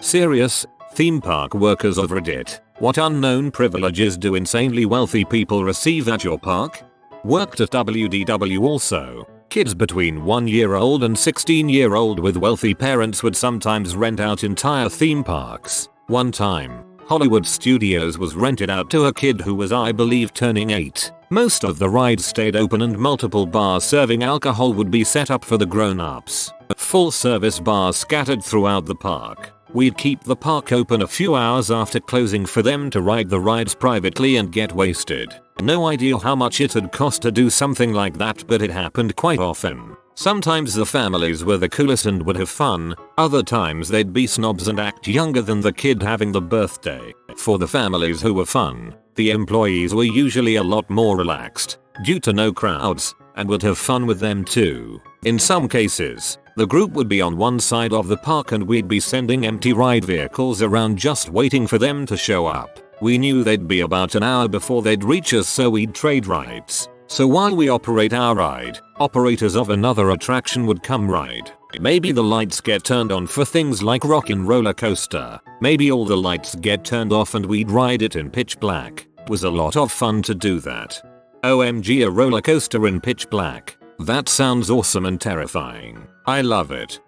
Serious? Theme park workers of Reddit. What unknown privileges do insanely wealthy people receive at your park? Worked at WDW also. Kids between 1-year-old and 16-year-old with wealthy parents would sometimes rent out entire theme parks. One time, Hollywood Studios was rented out to a kid who was, I believe, turning 8. Most of the rides stayed open and multiple bars serving alcohol would be set up for the grown-ups. Full-service bars scattered throughout the park. We'd keep the park open a few hours after closing for them to ride the rides privately and get wasted. No idea how much it'd cost to do something like that, but it happened quite often. Sometimes the families were the coolest and would have fun, other times they'd be snobs and act younger than the kid having the birthday. For the families who were fun, the employees were usually a lot more relaxed, due to no crowds, and would have fun with them too. In some cases, the group would be on one side of the park and we'd be sending empty ride vehicles around just waiting for them to show up. We knew they'd be about an hour before they'd reach us, so we'd trade rides. So while we operate our ride, operators of another attraction would come ride. Maybe the lights get turned on for things like Rockin' Roller Coaster. Maybe all the lights get turned off and we'd ride it in pitch black. Was a lot of fun to do that. OMG, a roller coaster in pitch black. That sounds awesome and terrifying. I love it.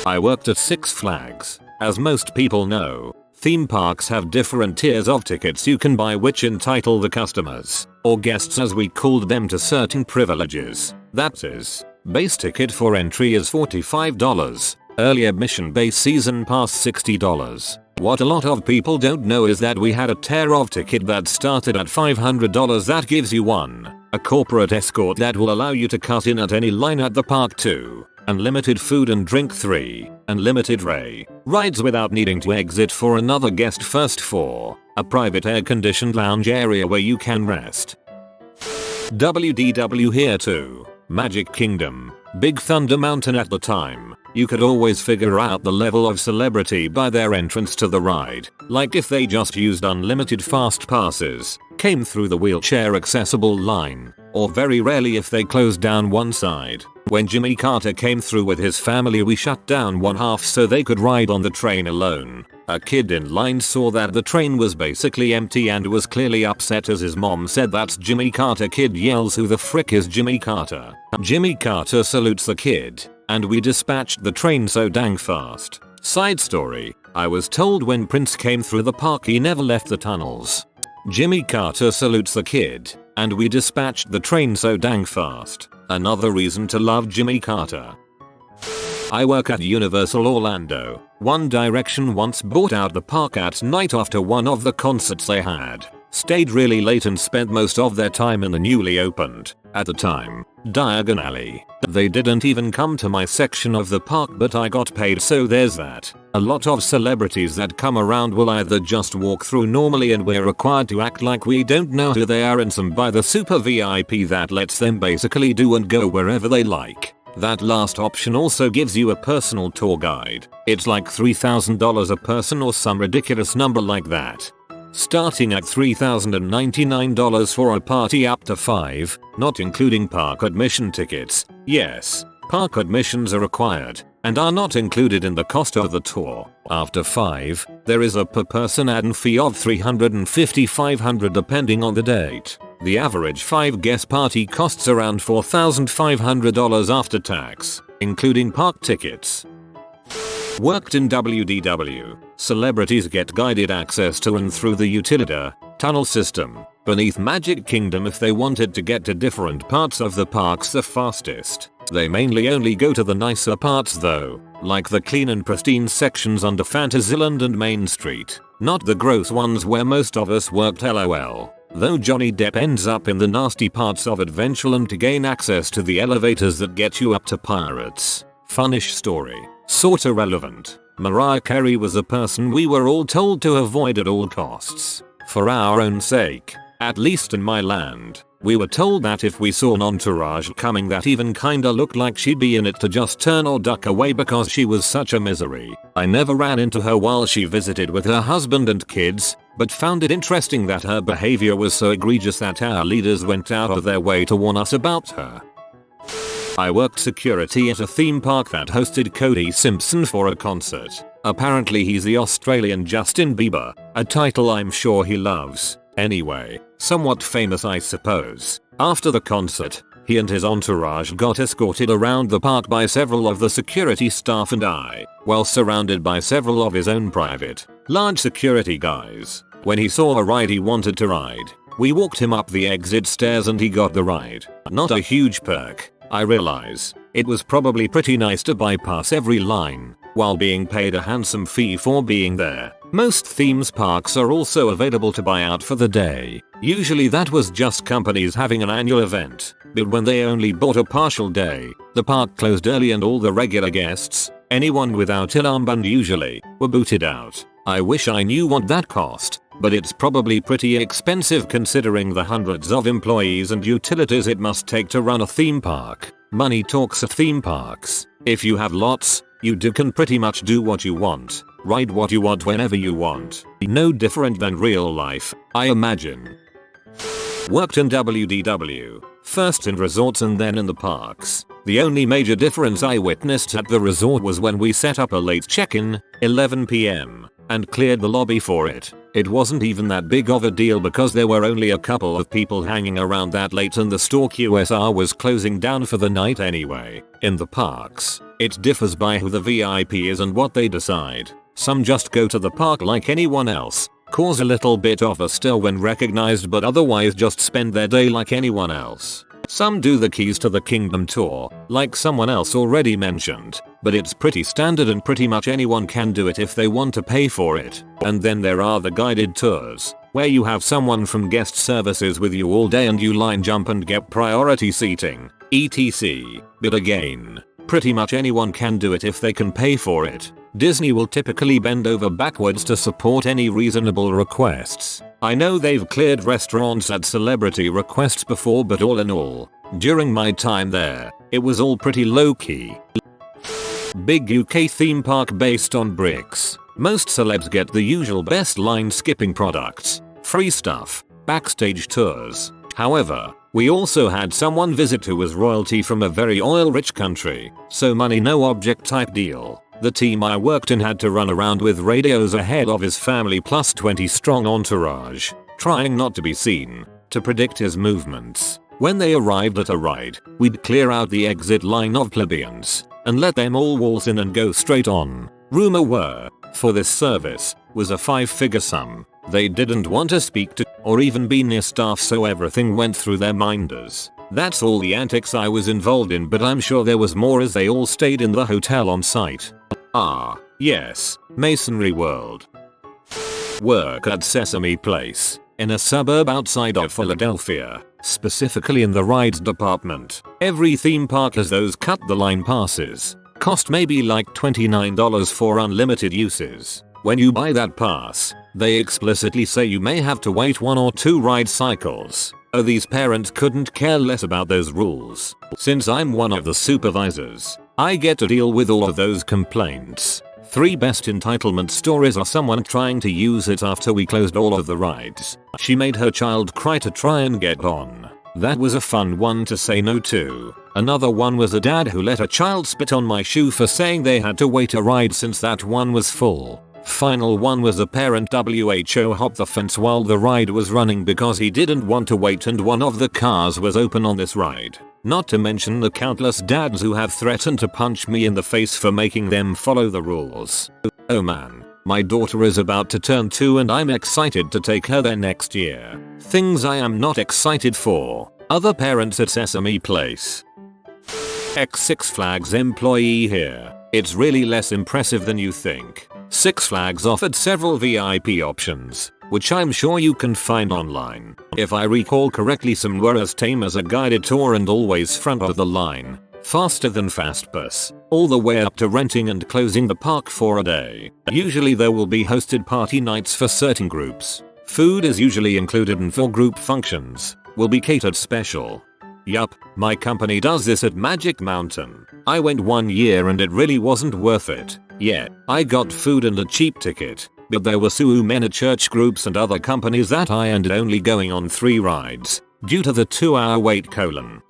I worked at Six Flags. As most people know, theme parks have different tiers of tickets you can buy which entitle the customers, or guests as we called them, to certain privileges. That is, base ticket for entry is $45, early admission base season pass $60. What a lot of people don't know is that we had a tier of ticket that started at $500 that gives you 1, a corporate escort that will allow you to cut in at any line at the park 2, unlimited food and drink 3, unlimited rides without needing to exit for another guest first 4, a private air-conditioned lounge area where you can rest. WDW here too. Magic Kingdom, Big Thunder Mountain. At the time, you could always figure out the level of celebrity by their entrance to the ride, like if they just used unlimited fast passes, came through the wheelchair accessible line, or very rarely if they closed down one side. When Jimmy Carter came through with his family, we shut down one half so they could ride on the train alone. A kid in line saw that the train was basically empty and was clearly upset as his mom said, "That's Jimmy Carter." Kid yells, "Who the frick is Jimmy Carter?" Jimmy Carter salutes the kid, and we dispatched the train so dang fast. Side story, I was told when Prince came through the park he never left the tunnels. Jimmy Carter salutes the kid, and we dispatched the train so dang fast. Another reason to love Jimmy Carter. I work at Universal Orlando. One Direction once bought out the park at night after one of the concerts they had. Stayed really late and spent most of their time in the newly opened, at the time, Diagon Alley. They didn't even come to my section of the park, but I got paid, so there's that. A lot of celebrities that come around will either just walk through normally and we're required to act like we don't know who they are, and some buy the super VIP that lets them basically do and go wherever they like. That last option also gives you a personal tour guide. It's like $3,000 a person or some ridiculous number like that. Starting at $3,099 for a party up to 5, not including park admission tickets. Yes, park admissions are required and are not included in the cost of the tour. After 5, there is a per person add-on fee of $350-$500 depending on the date. The average 5-guest party costs around $4,500 after tax, including park tickets. Worked in WDW. Celebrities get guided access to and through the Utilita tunnel system beneath Magic Kingdom if they wanted to get to different parts of the parks the fastest. They mainly only go to the nicer parts though, like the clean and pristine sections under Fantasyland and Main Street, not the gross ones where most of us worked, lol. Though Johnny Depp ends up in the nasty parts of Adventureland to gain access to the elevators that get you up to Pirates. Funnish story. Sorta relevant. Mariah Carey was a person we were all told to avoid at all costs. For our own sake. At least in my land. We were told that if we saw an entourage coming that even kinda looked like she'd be in it, to just turn or duck away because she was such a misery. I never ran into her while she visited with her husband and kids, but found it interesting that her behavior was so egregious that our leaders went out of their way to warn us about her. I worked security at a theme park that hosted Cody Simpson for a concert. Apparently he's the Australian Justin Bieber, a title I'm sure he loves. Anyway, somewhat famous I suppose. After the concert, he and his entourage got escorted around the park by several of the security staff and I, while surrounded by several of his own private, large security guys. When he saw a ride he wanted to ride, we walked him up the exit stairs and he got the ride. Not a huge perk, I realize. It was probably pretty nice to bypass every line, while being paid a handsome fee for being there. Most themes parks are also available to buy out for the day. Usually that was just companies having an annual event, but when they only bought a partial day, the park closed early and all the regular guests, anyone without an armband usually, were booted out. I wish I knew what that cost, but it's probably pretty expensive considering the hundreds of employees and utilities it must take to run a theme park. Money talks at theme parks. If you have lots, you can pretty much do what you want, ride what you want whenever you want. No different than real life, I imagine. Worked in WDW, first in resorts and then in the parks. The only major difference I witnessed at the resort was when we set up a late check-in, 11 PM, and cleared the lobby for it. It wasn't even that big of a deal because there were only a couple of people hanging around that late and the store QSR was closing down for the night anyway. In the parks, it differs by who the VIP is and what they decide. Some just go to the park like anyone else, cause a little bit of a stir when recognized but otherwise just spend their day like anyone else. Some do the Keys to the Kingdom tour, like someone else already mentioned, but it's pretty standard and pretty much anyone can do it if they want to pay for it. And then there are the guided tours, where you have someone from guest services with you all day and you line jump and get priority seating, etc. But again, pretty much anyone can do it if they can pay for it. Disney will typically bend over backwards to support any reasonable requests. I know they've cleared restaurants at celebrity requests before, but all in all, during my time there, it was all pretty low-key. Big UK theme park based on bricks. Most celebs get the usual best line skipping products, free stuff, backstage tours. However, we also had someone visit who was royalty from a very oil-rich country, so money no object type deal. The team I worked in had to run around with radios ahead of his family plus 20 strong entourage, trying not to be seen, to predict his movements. When they arrived at a ride, we'd clear out the exit line of plebeians, and let them all waltz in and go straight on. Rumor were, for this service, was a 5-figure sum. They didn't want to speak to, or even be near staff, so everything went through their minders. That's all the antics I was involved in, but I'm sure there was more as they all stayed in the hotel on site. Ah, yes, Masonry World. Work at Sesame Place, in a suburb outside of Philadelphia, specifically in the rides department. Every theme park has those cut the line passes. Cost maybe like $29 for unlimited uses. When you buy that pass, they explicitly say you may have to wait 1 or 2 ride cycles. Oh, these parents couldn't care less about those rules. Since I'm one of the supervisors, I get to deal with all of those complaints. 3 best entitlement stories are someone trying to use it after we closed all of the rides. She made her child cry to try and get on. That was a fun one to say no to. Another one was a dad who let a child spit on my shoe for saying they had to wait a ride since that one was full. Final one was a parent WHO hopped the fence while the ride was running because he didn't want to wait and one of the cars was open on this ride. Not to mention the countless dads who have threatened to punch me in the face for making them follow the rules. Oh man, my daughter is about to turn 2 and I'm excited to take her there next year. Things I am not excited for. Other parents at Sesame Place. Six Flags employee here. It's really less impressive than you think. Six Flags offered several VIP options, which I'm sure you can find online. If I recall correctly, some were as tame as a guided tour and always front of the line, faster than Fastpass, all the way up to renting and closing the park for a day. Usually there will be hosted party nights for certain groups. Food is usually included and for group functions, will be catered special. Yup, my company does this at Magic Mountain. I went 1 year and it really wasn't worth it. Yeah, I got food and a cheap ticket, but there were so many church groups and other companies that I ended only going on 3 rides, due to the 2-hour wait colon.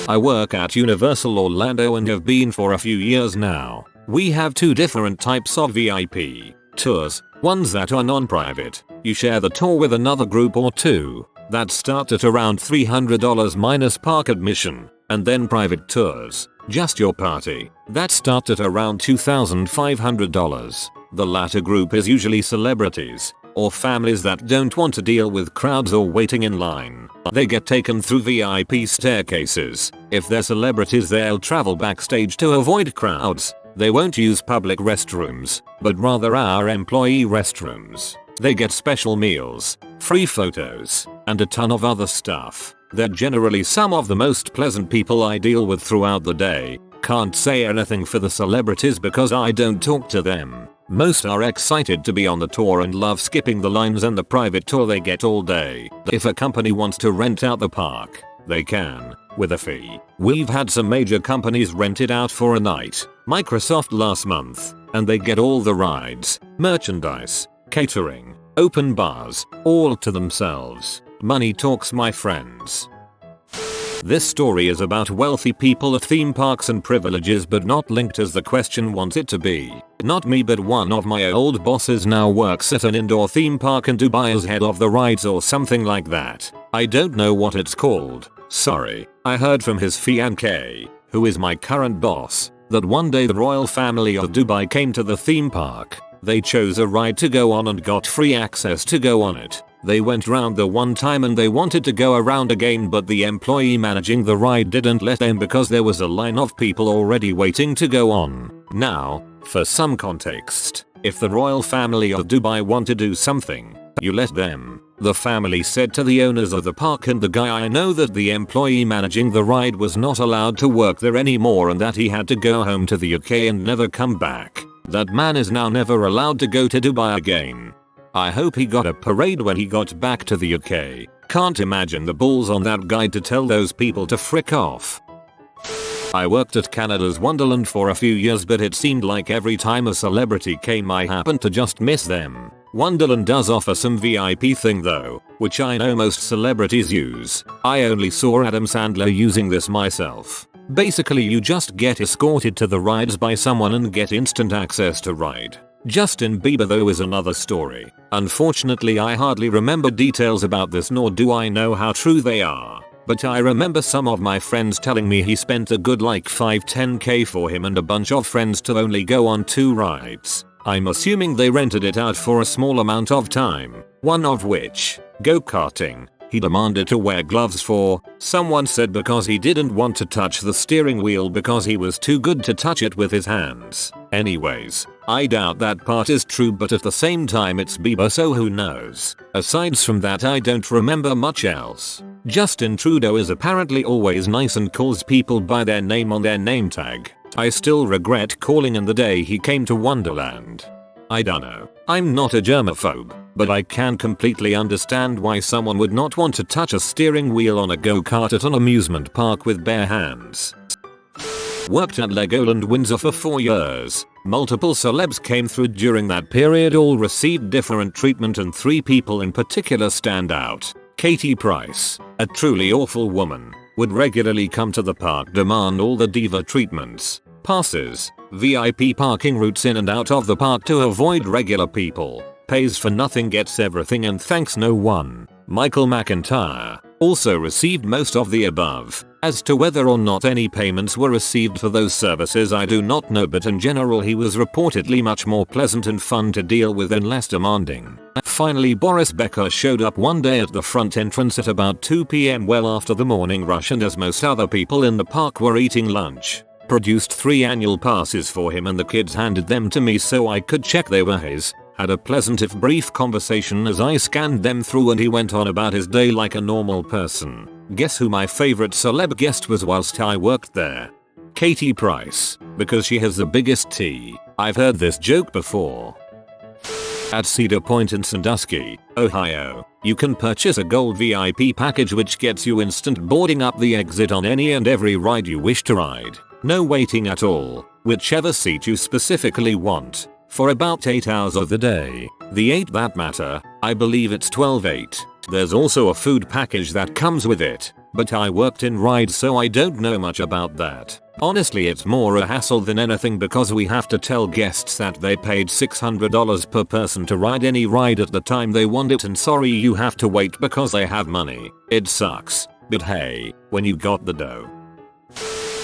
I work at Universal Orlando and have been for a few years now. We have two different types of VIP tours, ones that are non-private. You share the tour with another group or two that start at around $300 minus park admission, and then private tours, just your party, that start at around $2,500. The latter group is usually celebrities or families that don't want to deal with crowds or waiting in line. They get taken through VIP staircases. If they're celebrities, they'll travel backstage to avoid crowds. They won't use public restrooms, but rather our employee restrooms. They get special meals, free photos, and a ton of other stuff. They're generally some of the most pleasant people I deal with throughout the day. Can't say anything for the celebrities because I don't talk to them. Most are excited to be on the tour and love skipping the lines and the private tour they get all day. If a company wants to rent out the park, they can, with a fee. We've had some major companies rent it out for a night. Microsoft last month, and they get all the rides, merchandise, catering, open bars, all to themselves. Money talks, my friends. This story is about wealthy people at theme parks and privileges, but not linked as the question wants it to be. Not me, but one of my old bosses now works at an indoor theme park in Dubai as head of the rides or something like that. I don't know what it's called. Sorry. I heard from his fiancée, who is my current boss, that one day the royal family of Dubai came to the theme park. They chose a ride to go on and got free access to go on it. They went round the one time and they wanted to go around again, but the employee managing the ride didn't let them because there was a line of people already waiting to go on. Now, for some context, if the royal family of Dubai want to do something, you let them. The family said to the owners of the park and the guy I know that the employee managing the ride was not allowed to work there anymore and that he had to go home to the UK and never come back. That man is now never allowed to go to Dubai again. I hope he got a parade when he got back to the UK. Can't imagine the balls on that guy to tell those people to frick off. I worked at Canada's Wonderland for a few years, but it seemed like every time a celebrity came I happened to just miss them. Wonderland does offer some VIP thing though, which I know most celebrities use. I only saw Adam Sandler using this myself. Basically you just get escorted to the rides by someone and get instant access to ride. Justin Bieber though is another story. Unfortunately I hardly remember details about this, nor do I know how true they are. But I remember some of my friends telling me he spent a good like 5-10k for him and a bunch of friends to only go on 2 rides. I'm assuming they rented it out for a small amount of time, one of which, go-karting, he demanded to wear gloves for. Someone said because he didn't want to touch the steering wheel because he was too good to touch it with his hands. Anyways, I doubt that part is true, but at the same time it's Bieber, so who knows. Aside from that I don't remember much else. Justin Trudeau is apparently always nice and calls people by their name on their name tag. I still regret calling in the day he came to Wonderland. I dunno. I'm not a germaphobe, but I can completely understand why someone would not want to touch a steering wheel on a go-kart at an amusement park with bare hands. Worked at Legoland Windsor for 4 years. Multiple celebs came through during that period, all received different treatment, and 3 people in particular stand out. Katie Price, a truly awful woman, would regularly come to the park, demand all the diva treatments, passes, VIP parking routes in and out of the park to avoid regular people, pays for nothing, gets everything and thanks no one. Michael McIntyre also received most of the above. As to whether or not any payments were received for those services I do not know, but in general he was reportedly much more pleasant and fun to deal with and less demanding. Finally, Boris Becker showed up one day at the front entrance at about 2 PM well after the morning rush, and as most other people in the park were eating lunch, produced 3 annual passes for him and the kids handed them to me so I could check they were his. Had a pleasant if brief conversation as I scanned them through, and he went on about his day like a normal person. Guess who my favorite celeb guest was whilst I worked there? Katie Price, because she has the biggest T. I've heard this joke before. At Cedar Point in Sandusky, Ohio, you can purchase a gold VIP package which gets you instant boarding up the exit on any and every ride you wish to ride. No waiting at all, whichever seat you specifically want, for about 8 hours of the day. The 8 that matter, I believe it's 12/8. There's also a food package that comes with it. but I worked in rides so I don't know much about that. Honestly, it's more a hassle than anything because we have to tell guests that they paid $600 per person to ride any ride at the time they want it, and sorry you have to wait because they have money. It sucks. But hey, when you got the dough.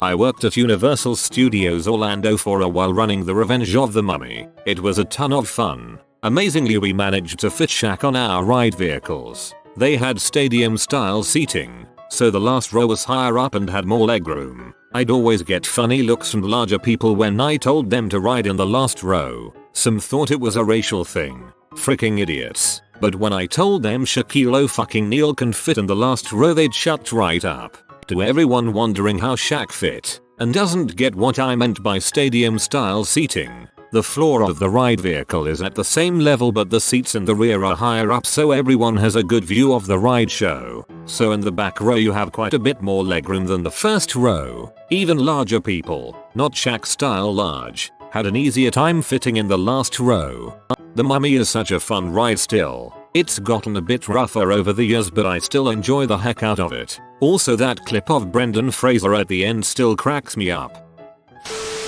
I worked at Universal Studios Orlando for a while running the Revenge of the Mummy. It was a ton of fun. Amazingly, we managed to fit Shaq on our ride vehicles. They had stadium style seating, so the last row was higher up and had more legroom. I'd always get funny looks from larger people when I told them to ride in the last row. Some thought it was a racial thing. Freaking idiots. But when I told them Shaquille O'Neal can fit in the last row, they'd shut right up. To everyone wondering how Shaq fit and doesn't get what I meant by stadium style seating, the floor of the ride vehicle is at the same level but the seats in the rear are higher up so everyone has a good view of the ride show. So in the back row you have quite a bit more legroom than the first row. Even larger people, not Shaq style large, had an easier time fitting in the last row. The Mummy is such a fun ride still. It's gotten a bit rougher over the years but I still enjoy the heck out of it. Also, that clip of Brendan Fraser at the end still cracks me up.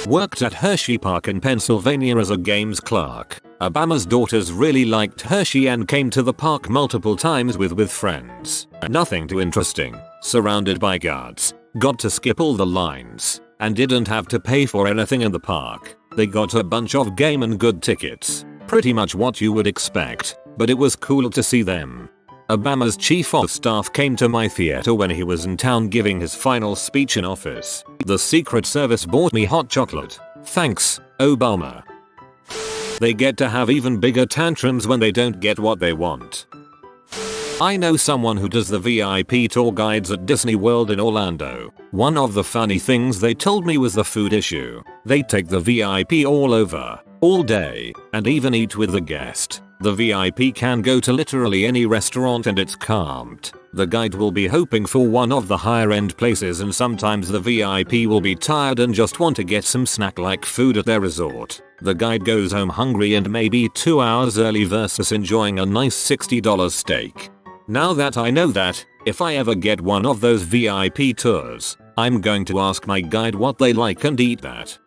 Worked at Hershey Park in Pennsylvania as a games clerk. Obama's daughters really liked Hershey and came to the park multiple times with friends. Nothing too interesting. Surrounded by guards. Got to skip all the lines. And didn't have to pay for anything in the park. They got a bunch of game and good tickets. Pretty much what you would expect. But it was cool to see them. Obama's chief of staff came to my theater when he was in town giving his final speech in office. The Secret Service bought me hot chocolate. Thanks, Obama. They get to have even bigger tantrums when they don't get what they want. I know someone who does the VIP tour guides at Disney World in Orlando. One of the funny things they told me was the food issue. They take the VIP all over, all day, and even eat with the guest. The VIP can go to literally any restaurant and it's calmed. The guide will be hoping for one of the higher end places and sometimes the VIP will be tired and just want to get some snack like food at their resort. The guide goes home hungry and maybe 2 hours early versus enjoying a nice $60 steak. Now that I know that, if I ever get one of those VIP tours, I'm going to ask my guide what they like and eat that.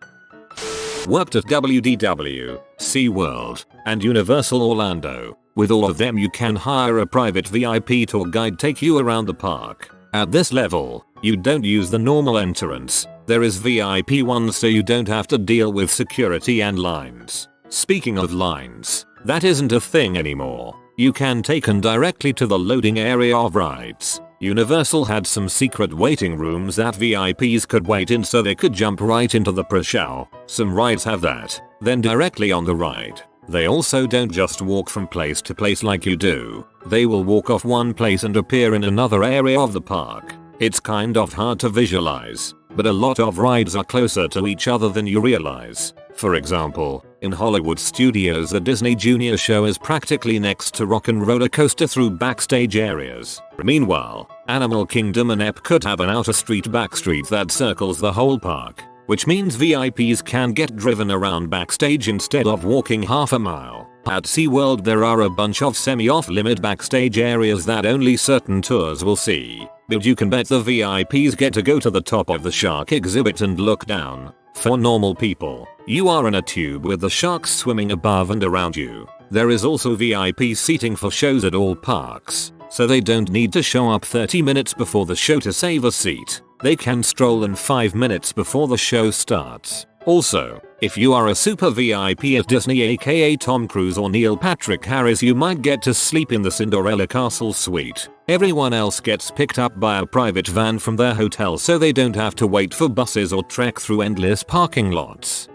Worked at WDW, SeaWorld, and Universal Orlando. With all of them you can hire a private VIP tour guide take you around the park. At this level, you don't use the normal entrance. There is VIP ones so you don't have to deal with security and lines. Speaking of lines, that isn't a thing anymore. You can take them directly to the loading area of rides. Universal had some secret waiting rooms that VIPs could wait in so they could jump right into the pre-show. Some rides have that, then directly on the ride. They also don't just walk from place to place like you do. They will walk off one place and appear in another area of the park. It's kind of hard to visualize, but a lot of rides are closer to each other than you realize. For example, in Hollywood Studios the Disney Junior show is practically next to Rock and Roller Coaster through backstage areas. Meanwhile, Animal Kingdom and Epcot have an outer street backstreet that circles the whole park, which means VIPs can get driven around backstage instead of walking half a mile. At SeaWorld there are a bunch of semi-off-limit backstage areas that only certain tours will see, but you can bet the VIPs get to go to the top of the shark exhibit and look down. For normal people, you are in a tube with the sharks swimming above and around you. There is also VIP seating for shows at all parks, so they don't need to show up 30 minutes before the show to save a seat. They can stroll in 5 minutes before the show starts. Also, if you are a super VIP at Disney aka Tom Cruise or Neil Patrick Harris, you might get to sleep in the Cinderella Castle suite. Everyone else gets picked up by a private van from their hotel so they don't have to wait for buses or trek through endless parking lots.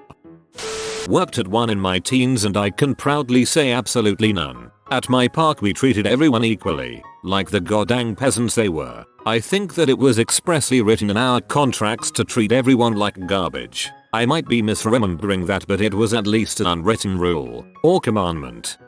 Worked at one in my teens and I can proudly say absolutely none. At my park we treated everyone equally, like the goddamn peasants they were. I think that it was expressly written in our contracts to treat everyone like garbage. I might be misremembering that, but it was at least an unwritten rule or commandment.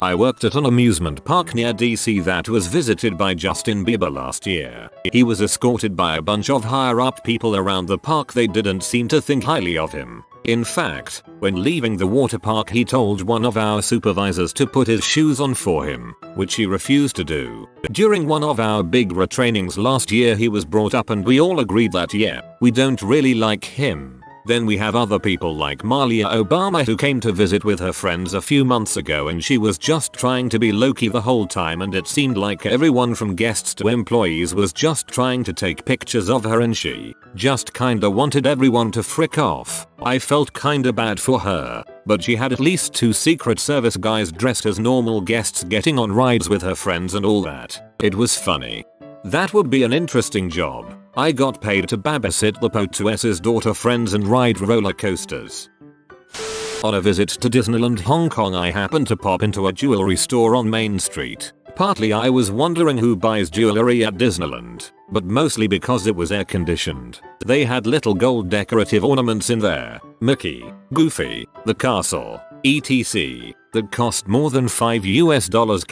I worked at an amusement park near DC that was visited by Justin Bieber last year. He was escorted by a bunch of higher up people around the park. They didn't seem to think highly of him. In fact, when leaving the water park he told one of our supervisors to put his shoes on for him, which he refused to do. During one of our big retrainings last year he was brought up and we all agreed that yeah, we don't really like him. Then we have other people like Malia Obama who came to visit with her friends a few months ago and she was just trying to be low-key the whole time and it seemed like everyone from guests to employees was just trying to take pictures of her and she just kinda wanted everyone to frick off. I felt kinda bad for her, but she had at least 2 Secret Service guys dressed as normal guests getting on rides with her friends and all that. It was funny. That would be an interesting job. I got paid to babysit the POTUS's daughter friends and ride roller coasters. On a visit to Disneyland Hong Kong I happened to pop into a jewelry store on Main Street. Partly I was wondering who buys jewelry at Disneyland, but mostly because it was air conditioned. They had little gold decorative ornaments in there, Mickey, Goofy, the castle, etc. that cost more than $5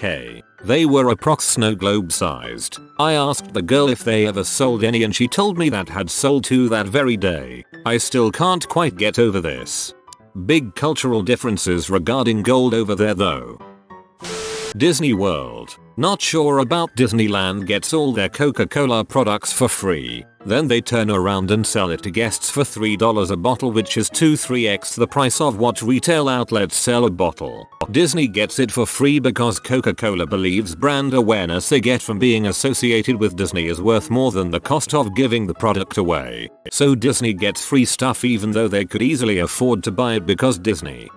They were approx snow globe sized. I asked the girl if they ever sold any and she told me that had sold 2 that very day. I still can't quite get over this. Big cultural differences regarding gold over there though. Disney World. Not sure about Disneyland gets all their Coca-Cola products for free. Then they turn around and sell it to guests for $3 a bottle, which is 2-3x the price of what retail outlets sell a bottle. Disney gets it for free because Coca-Cola believes brand awareness they get from being associated with Disney is worth more than the cost of giving the product away. So Disney gets free stuff even though they could easily afford to buy it because Disney.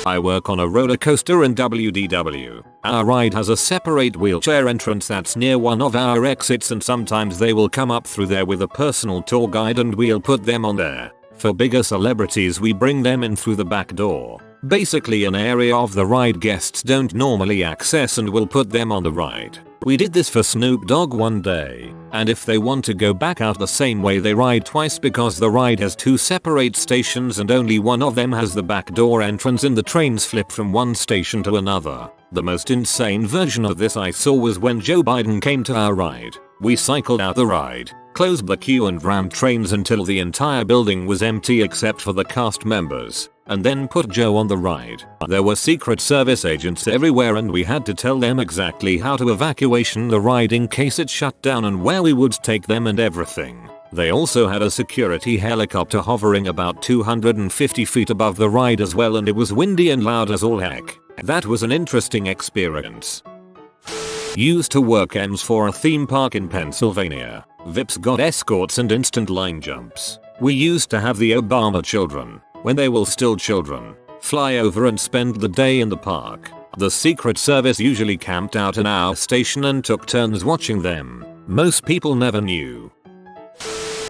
I work on a roller coaster in WDW. Our ride has a separate wheelchair entrance that's near one of our exits and sometimes they will come up through there with a personal tour guide and we'll put them on there. For bigger celebrities we bring them in through the back door. Basically an area of the ride guests don't normally access and we'll put them on the ride. We did this for Snoop Dogg one day, and if they want to go back out the same way they ride twice because the ride has 2 separate stations and only one of them has the back door entrance and the trains flip from one station to another. The most insane version of this I saw was when Joe Biden came to our ride. We cycled out the ride, closed the queue and rammed trains until the entire building was empty except for the cast members, and then put Joe on the ride. There were Secret Service agents everywhere and we had to tell them exactly how to evacuation the ride in case it shut down and where we would take them and everything. They also had a security helicopter hovering about 250 feet above the ride as well and it was windy and loud as all heck. That was an interesting experience. Used to work EMS for a theme park in Pennsylvania. VIPs got escorts and instant line jumps. We used to have the Obama children, when they were still children, fly over and spend the day in the park. The Secret Service usually camped out in our station and took turns watching them. Most people never knew.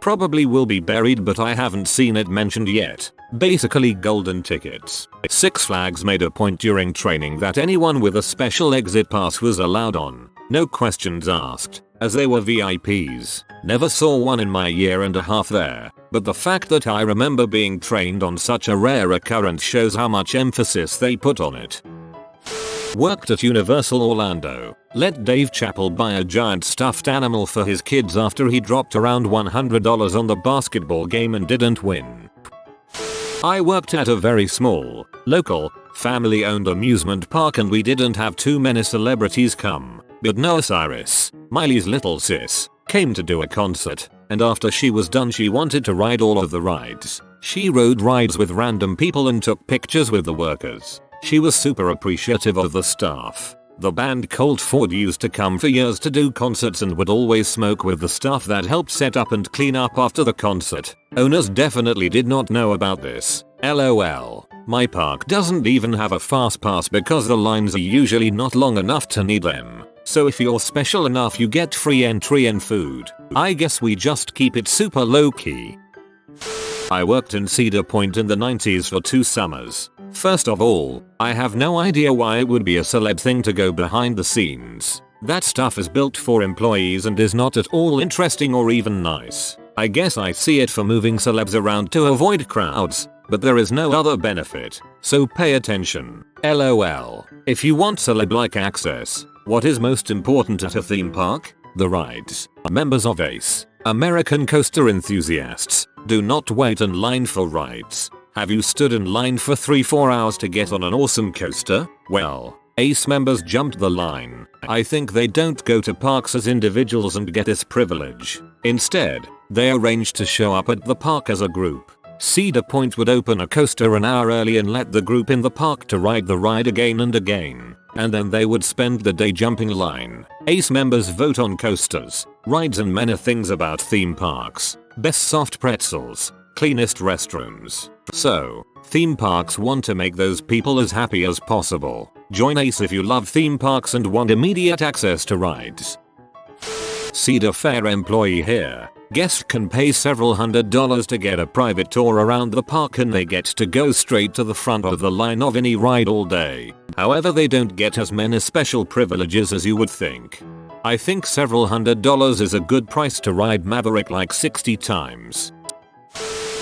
Probably will be buried but I haven't seen it mentioned yet. Basically golden tickets. Six Flags made a point during training that anyone with a special exit pass was allowed on. No questions asked, as they were VIPs. Never saw one in my year and a half there, but the fact that I remember being trained on such a rare occurrence shows how much emphasis they put on it. Worked at Universal Orlando. Let Dave Chappelle buy a giant stuffed animal for his kids after he dropped around $100 on the basketball game and didn't win. I worked at a very small, local, family-owned amusement park and we didn't have too many celebrities come, but Noah Cyrus, Miley's little sis, came to do a concert, and after she was done she wanted to ride all of the rides. She rode rides with random people and took pictures with the workers. She was super appreciative of the staff. The band Colt Ford used to come for years to do concerts and would always smoke with the staff that helped set up and clean up after the concert. Owners definitely did not know about this. LOL. My park doesn't even have a fast pass because the lines are usually not long enough to need them. So if you're special enough you get free entry and food. I guess we just keep it super low key. I worked in Cedar Point in the 90s for 2 summers. First of all, I have no idea why it would be a celeb thing to go behind the scenes. That stuff is built for employees and is not at all interesting or even nice. I guess I see it for moving celebs around to avoid crowds, but there is no other benefit, so pay attention. LOL. If you want celeb-like access, what is most important at a theme park? The rides. Members of ACE, American Coaster Enthusiasts, do not wait in line for rides. Have you stood in line for 3-4 hours to get on an awesome coaster? Well, ACE members jumped the line. I think they don't go to parks as individuals and get this privilege. Instead, they arranged to show up at the park as a group. Cedar Point would open a coaster an hour early and let the group in the park to ride the ride again and again. And then they would spend the day jumping line. ACE members vote on coasters, rides and many things about theme parks. Best soft pretzels, cleanest restrooms. So, theme parks want to make those people as happy as possible. Join ACE if you love theme parks and want immediate access to rides. Cedar Fair employee here. Guests can pay several $100s to get a private tour around the park and they get to go straight to the front of the line of any ride all day. However, they don't get as many special privileges as you would think. I think several $100s is a good price to ride Maverick like 60 times.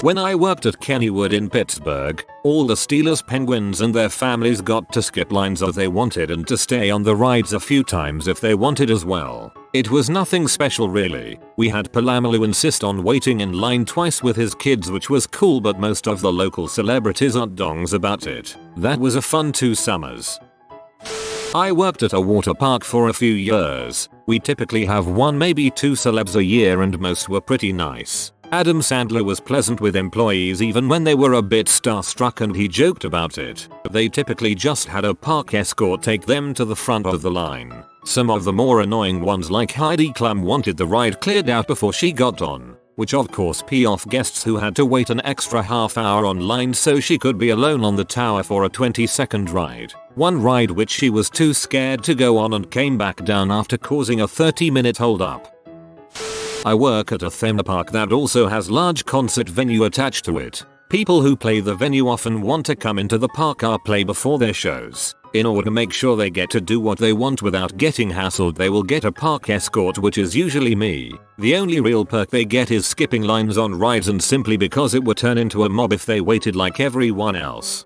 When I worked at Kennywood in Pittsburgh, all the Steelers Penguins and their families got to skip lines if they wanted and to stay on the rides a few times if they wanted as well. It was nothing special really. We had Palamalu insist on waiting in line twice with his kids, which was cool, but most of the local celebrities aren't dongs about it. That was a fun 2 summers. I worked at a water park for a few years. We typically have 1 maybe 2 celebs a year and most were pretty nice. Adam Sandler was pleasant with employees even when they were a bit starstruck and he joked about it. They typically just had a park escort take them to the front of the line. Some of the more annoying ones like Heidi Klum wanted the ride cleared out before she got on, which of course pissed off guests who had to wait an extra half hour online so she could be alone on the tower for a 20-second ride. One ride which she was too scared to go on and came back down after causing a 30-minute hold up. I work at a theme park that also has large concert venue attached to it. People who play the venue often want to come into the park or play before their shows. In order to make sure they get to do what they want without getting hassled, they will get a park escort, which is usually me. The only real perk they get is skipping lines on rides, and simply because it would turn into a mob if they waited like everyone else.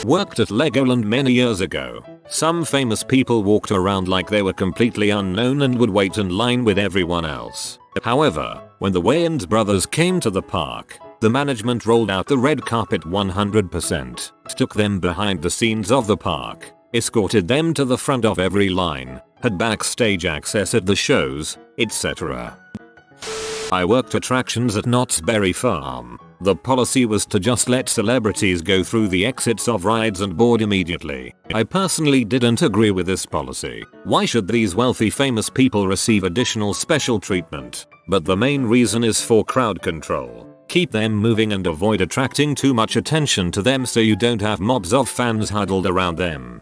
Worked at Legoland many years ago. Some famous people walked around like they were completely unknown and would wait in line with everyone else. However, when the Wayans brothers came to the park, the management rolled out the red carpet 100%, took them behind the scenes of the park, escorted them to the front of every line, had backstage access at the shows, etc. I worked attractions at Knott's Berry Farm. The policy was to just let celebrities go through the exits of rides and board immediately. I personally didn't agree with this policy. Why should these wealthy famous people receive additional special treatment? But the main reason is for crowd control. Keep them moving and avoid attracting too much attention to them so you don't have mobs of fans huddled around them.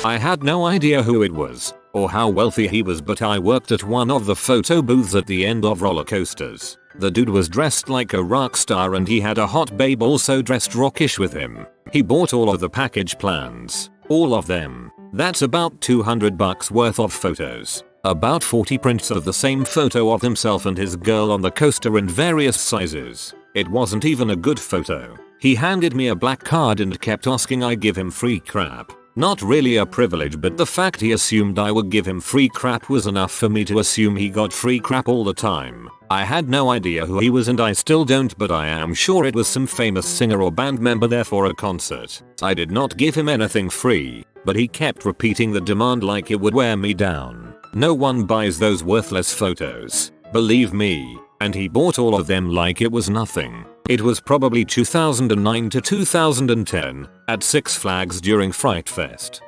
I had no idea who it was or how wealthy he was, but I worked at one of the photo booths at the end of roller coasters. The dude was dressed like a rock star and he had a hot babe also dressed rockish with him. He bought all of the package plans. All of them. That's about $200 worth of photos. About 40 prints of the same photo of himself and his girl on the coaster in various sizes. It wasn't even a good photo. He handed me a black card and kept asking I give him free crap. Not really a privilege, but the fact he assumed I would give him free crap was enough for me to assume he got free crap all the time. I had no idea who he was and I still don't, but I am sure it was some famous singer or band member there for a concert. I did not give him anything free, but he kept repeating the demand like it would wear me down. No one buys those worthless photos, believe me, and he bought all of them like it was nothing. It was probably 2009 to 2010 at Six Flags during Fright Fest.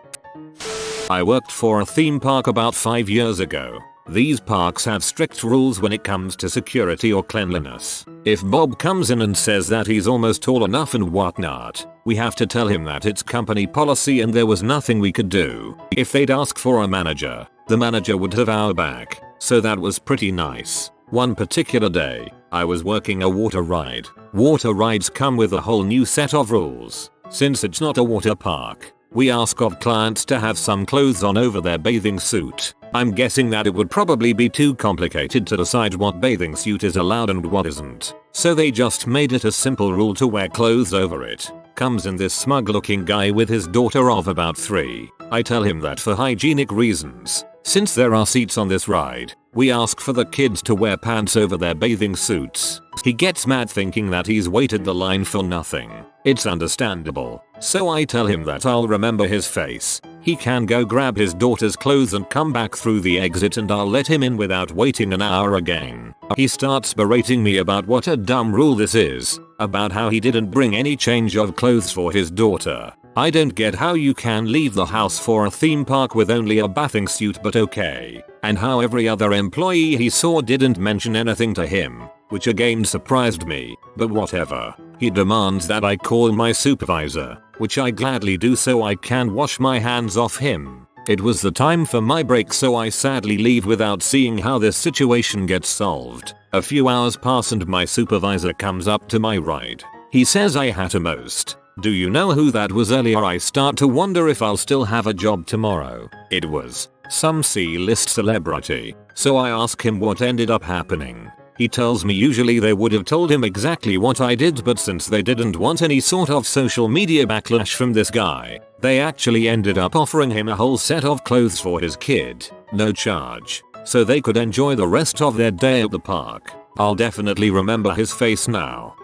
I worked for a theme park about 5 years ago. These parks have strict rules when it comes to security or cleanliness. If Bob comes in and says that he's almost tall enough and whatnot, we have to tell him that it's company policy and there was nothing we could do. If they'd ask for a manager, the manager would have our back, so that was pretty nice. One particular day, I was working a water ride. Water rides come with a whole new set of rules. Since it's not a water park, We ask of clients to have some clothes on over their bathing suit. I'm guessing that it would probably be too complicated to decide what bathing suit is allowed and what isn't. So they just made it a simple rule to wear clothes over it. Comes in this smug looking guy with his daughter of about 3. I tell him that for hygienic reasons, since there are seats on this ride, we ask for the kids to wear pants over their bathing suits. He gets mad thinking that he's waited the line for nothing. It's understandable. So I tell him that I'll remember his face. He can go grab his daughter's clothes and come back through the exit and I'll let him in without waiting an hour again. He starts berating me about what a dumb rule this is, about how he didn't bring any change of clothes for his daughter. I don't get how you can leave the house for a theme park with only a bathing suit, but okay. And how every other employee he saw didn't mention anything to him, which again surprised me, but whatever. He demands that I call my supervisor, which I gladly do so I can wash my hands off him. It was the time for my break, so I sadly leave without seeing how this situation gets solved. A few hours pass and my supervisor comes up to my ride. He says I had a most. Do you know who that was earlier? I start to wonder if I'll still have a job tomorrow. It was some C-list celebrity. So I ask him what ended up happening. He tells me usually they would have told him exactly what I did, but since they didn't want any sort of social media backlash from this guy, they actually ended up offering him a whole set of clothes for his kid, no charge, so they could enjoy the rest of their day at the park. I'll definitely remember his face now.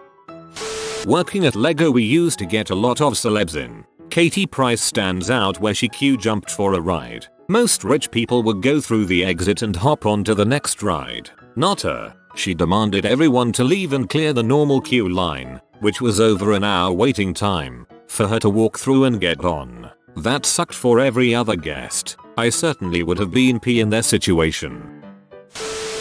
Working at Lego, we used to get a lot of celebs in. Katie Price stands out where she queue jumped for a ride. Most rich people would go through the exit and hop on to the next ride. Not her. She demanded everyone to leave and clear the normal queue line, which was over an hour waiting time, for her to walk through and get on. That sucked for every other guest. I certainly would have been in their situation.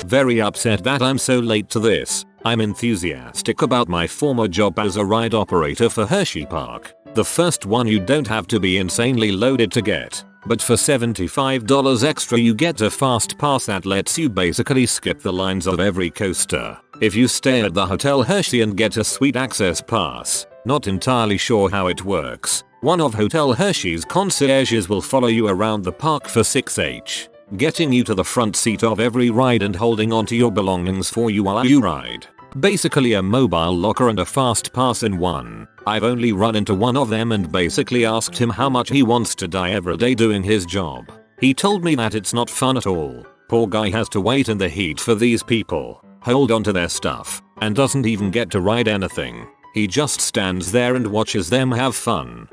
Very upset that I'm so late to this. I'm enthusiastic about my former job as a ride operator for Hershey Park. The first one you don't have to be insanely loaded to get, but for $75 extra you get a fast pass that lets you basically skip the lines of every coaster. If you stay at the Hotel Hershey and get a suite access pass, not entirely sure how it works, one of Hotel Hershey's concierges will follow you around the park for $6 each, getting you to the front seat of every ride and holding onto your belongings for you while you ride. Basically a mobile locker and a fast pass in one. I've only run into one of them and basically asked him how much he wants to die every day doing his job. He told me that it's not fun at all. Poor guy has to wait in the heat for these people, hold onto their stuff, and doesn't even get to ride anything. He just stands there and watches them have fun.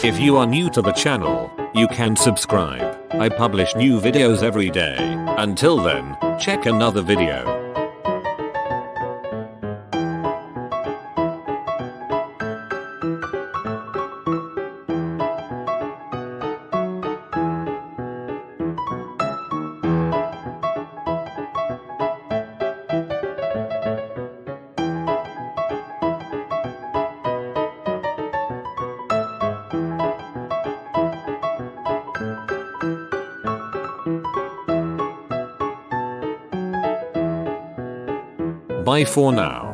If you are new to the channel, you can subscribe. I publish new videos every day. Until then, check another video. Bye for now.